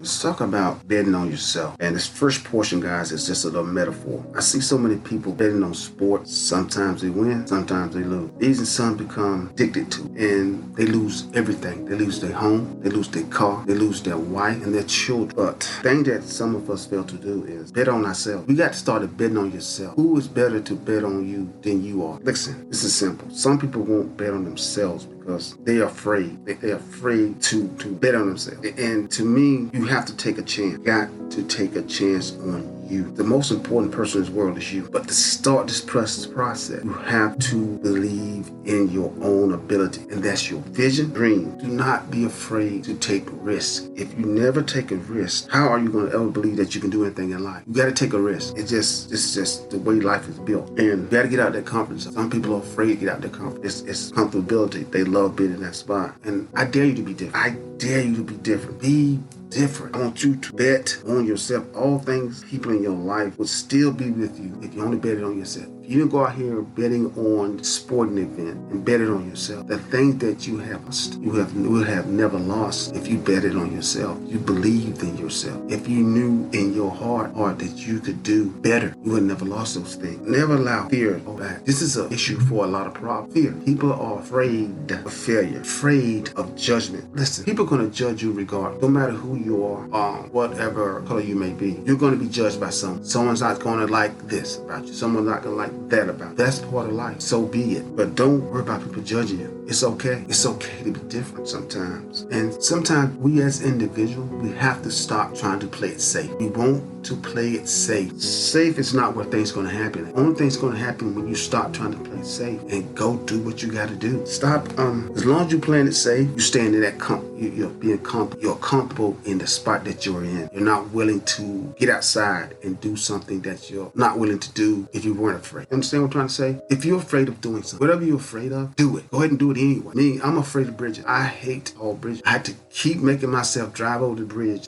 Let's talk about betting on yourself. And this first portion, guys, is just a little metaphor. I see so many people betting on sports. Sometimes they win, sometimes they lose. These and some become addicted to it, and they lose everything. They lose their home, they lose their car, they lose their wife and their children. But the thing that some of us fail to do is bet on ourselves. You got to start betting on yourself. Who is better to bet on you than you are? Listen, this is simple. Some people won't bet on themselves because they're afraid. They're afraid to bet on themselves. And to me, you have to take a chance. You got to take a chance on you. The most important person in this world is you. But to start this process, you have to believe in your own ability. And that's your vision, dream. Do not be afraid to take risks. If you never take a risk, how are you going to ever believe that you can do anything in life? You got to take a risk. It's just the way life is built. And you got to get out that comfort zone. Some people are afraid to get out their comfort. It's comfortability. They love being in that spot. And I dare you to be different. I dare you to be different. Be different. I want you to bet on yourself. All things, people in your life will still be with you if you only bet it on yourself. If you didn't go out here betting on sporting event and bet it on yourself, the thing that you have lost, you will have never lost if you bet it on yourself. You believed in yourself. If you knew in your heart that you could do better, you would never lost those things. Never allow fear to go back. This is an issue for a lot of problems. Fear. People are afraid of failure, afraid of judgment. Listen, people are going to judge you regardless. No matter who you are, whatever color you may be, you're going to be judged by someone. Someone's not going to like this about you. Someone's not going to like that about you. That's part of life. So be it. But don't worry about people judging you. It's okay. It's okay to be different sometimes. And sometimes we as individuals, we have to stop trying to play it safe. We want to play it safe. Safe is not where things going to happen. The only thing's going to happen when you stop trying to play it safe and go do what you got to do. Stop. As long as you're playing it safe, you stand in that you're being comfortable. You're comfortable in the spot that you're in. You're not willing to get outside and do something that you're not willing to do if you weren't afraid. You understand what I'm trying to say? If you're afraid of doing something, whatever you're afraid of, do it. Go ahead and do it anyway. Me, I'm afraid of bridges. I hate all bridges. I had to keep making myself drive over the bridge.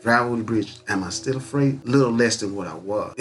Am I still afraid? A little less than what I was.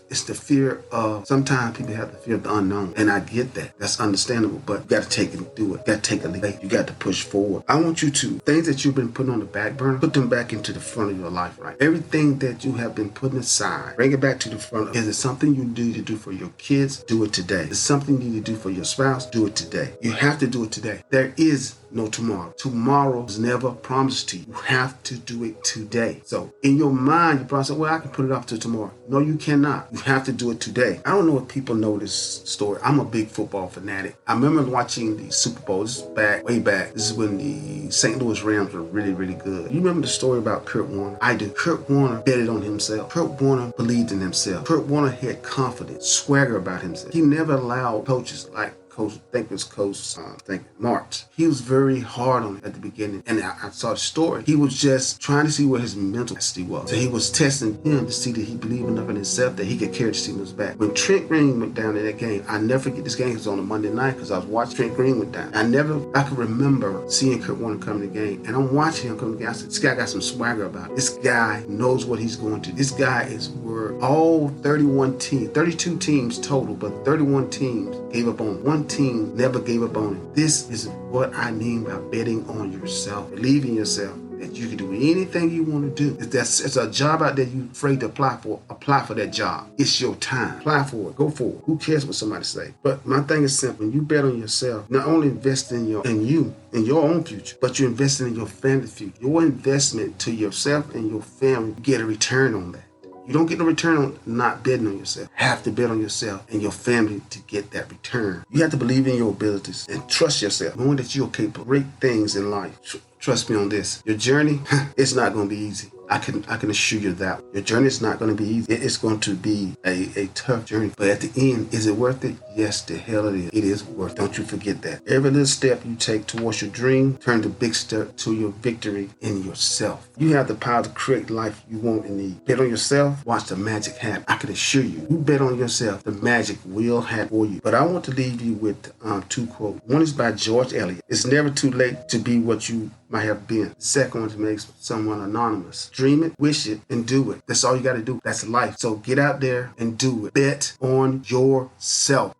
It's the fear of, sometimes people have the fear of the unknown. And I get that. That's understandable. But you got to take it and do it. You got to take a leap. You got to push forward. I want you to, things that you've been putting on the back burner, put them back into the front of your life, right? Everything that you have been putting aside, bring it back to the front. Is it something you need to do for your kids? Do it today. Is it something you need to do for your spouse? Do it today. You have to do it today. There is no tomorrow. Tomorrow is never promised to you. You have to do it today. So in your mind, you probably say, well, I can put it off till tomorrow. No, you cannot. You have to do it today. I don't know if people know this story. I'm a big football fanatic. I remember watching the Super Bowl. This is way back. This is when the St. Louis Rams were really, really good. You remember the story about Kurt Warner? I do. Kurt Warner betted on himself. Kurt Warner believed in himself. Kurt Warner had confidence, swagger about himself. He never allowed coaches like Coach March. He was very hard on it at the beginning. And I saw the story. He was just trying to see where his mental capacity was. So he was testing him to see that he believed enough in himself that he could carry the team back. When Trent Green went down in that game, I never forget this game. It was on a Monday night because I was watching Trent Green went down. I could remember seeing Kurt Warner come to the game. And I'm watching him come to the game. I said, this guy got some swagger about it. This guy knows what he's going to do. This guy is where all 32 teams total, but 31 teams gave up on him. One team never gave up on him. This is what I mean by betting on yourself. Believe in yourself that you can do anything you want to do. If it's a job out there you're afraid to apply for that job. It's your time. Apply for it. Go for it. Who cares what somebody say? But my thing is simple. When you bet on yourself, not only invest in your own future, but you're investing in your family future. Your investment to yourself and your family, you get a return on that. You don't get no return on not betting on yourself. You have to bet on yourself and your family to get that return. You have to believe in your abilities and trust yourself, knowing that you're capable of great things in life. Trust me on this. Your journey, it's not going to be easy. I can assure you that. Your journey is not going to be easy. It's going to be a tough journey. But at the end, is it worth it? Yes, the hell it is. It is worth it. Don't you forget that. Every little step you take towards your dream, turn the big step to your victory in yourself. You have the power to create the life you want and need. Bet on yourself, watch the magic happen. I can assure you, you bet on yourself, the magic will happen for you. But I want to leave you with two quotes. One is by George Eliot. It's never too late to be what you might have been. The second one to make someone anonymous. Dream it, wish it, and do it. That's all you got to do. That's life. So get out there and do it. Bet on yourself.